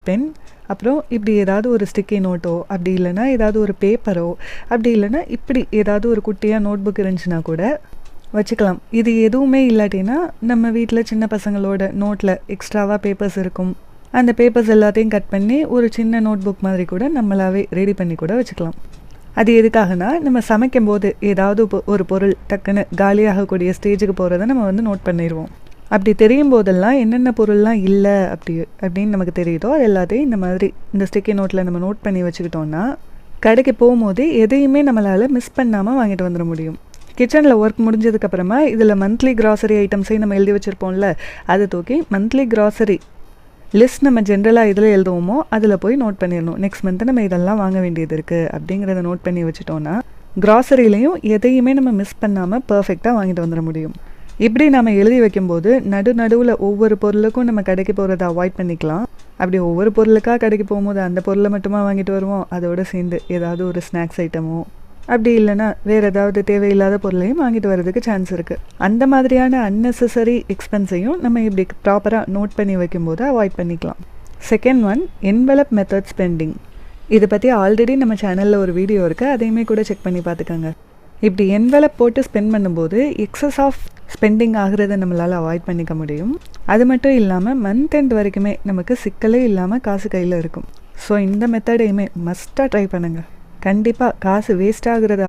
Pen, அப்புறம் இப்படி ஏதாவது ஒரு ஸ்டிக்கி நோட்டோ, அப்படி இல்லைனா ஏதாவது ஒரு பேப்பரோ, அப்படி இல்லைனா இப்படி ஏதாவது ஒரு குட்டியாக நோட் புக் இருந்துச்சுன்னா கூட வச்சுக்கலாம். இது எதுவுமே இல்லாட்டினா நம்ம வீட்டில் சின்ன பசங்களோட நோட்டில் எக்ஸ்ட்ராவாக பேப்பர்ஸ் இருக்கும். அந்த பேப்பர்ஸ் எல்லாத்தையும் கட் பண்ணி ஒரு சின்ன நோட் புக் மாதிரி கூட நம்மளாவே ரெடி பண்ணி கூட வச்சுக்கலாம். அது எதுக்காகனா, நம்ம சமைக்கும் போது ஏதாவது ஒரு பொருள் டக்குன்னு காலியாகக்கூடிய ஸ்டேஜுக்கு போகிறத நம்ம வந்து நோட் பண்ணிடுவோம். அப்படி தெரியும் போதெல்லாம் என்னென்ன பொருள்லாம் இல்லை அப்படின்னு நமக்கு தெரியுதோ அது எல்லாத்தையும் இந்த மாதிரி இந்த ஸ்டிக்கி நோட்டில் நம்ம நோட் பண்ணி வச்சுக்கிட்டோன்னா கடைக்கு போகும்போது எதையுமே நம்மளால் மிஸ் பண்ணாமல் வாங்கிட்டு வந்துட முடியும். கிச்சனில் ஒர்க் முடிஞ்சதுக்கப்புறமா இதில் மந்த்லி கிராசரி ஐட்டம்ஸையும் நம்ம எழுதி வச்சுருப்போம்ல, அதை தூக்கி மந்த்லி கிராசரி லிஸ்ட் நம்ம ஜென்ரலாக இதில் எழுதுவோமோ அதில் போய் நோட் பண்ணிடணும். நெக்ஸ்ட் மந்த்து நம்ம இதெல்லாம் வாங்க வேண்டியது இருக்குது அப்படிங்கிறத நோட் பண்ணி வச்சுட்டோன்னா கிராசரிலையும் எதையுமே நம்ம மிஸ் பண்ணாமல் பர்ஃபெக்டாக வாங்கிட்டு வந்துட முடியும். இப்படி நம்ம எழுதி வைக்கும்போது நடுவில் ஒவ்வொரு பொருளுக்கும் நம்ம கடைக்கு போகிறத அவாய்ட் பண்ணிக்கலாம். அப்படி ஒவ்வொரு பொருளுக்காக கடைக்கு போகும்போது அந்த பொருளை மட்டுமா வாங்கிட்டு வருவோம், அதோடு சேர்ந்து ஏதாவது ஒரு ஸ்நாக்ஸ் ஐட்டமோ அப்படி இல்லைனா வேறு ஏதாவது தேவையில்லாத பொருளையும் வாங்கிட்டு வரதுக்கு சான்ஸ் இருக்குது. அந்த மாதிரியான அன்னெசரி எக்ஸ்பென்ஸையும் நம்ம இப்படி ப்ராப்பராக நோட் பண்ணி வைக்கும்போது அவாய்ட் பண்ணிக்கலாம். Second one, envelope method spending. இதை பற்றி ஆல்ரெடி நம்ம சேனலில் ஒரு வீடியோ இருக்குது, அதையுமே கூட செக் பண்ணி பார்த்துக்கோங்க. இப்படி என்வலப் போட்டு ஸ்பெண்ட் பண்ணும்போது எக்ஸஸ் ஆஃப் ஸ்பெண்டிங் ஆகிறத நம்மளால் அவாய்ட் பண்ணிக்க முடியும். அது மட்டும் இல்லாமல் மந்த் எண்ட் வரைக்குமே நமக்கு சிக்கலே இல்லாமல் காசு கையில் இருக்கும். ஸோ இந்த மெத்தடையுமே மஸ்ட்டாக ட்ரை பண்ணுங்கள். கண்டிப்பாக காசு வேஸ்ட் ஆகிறத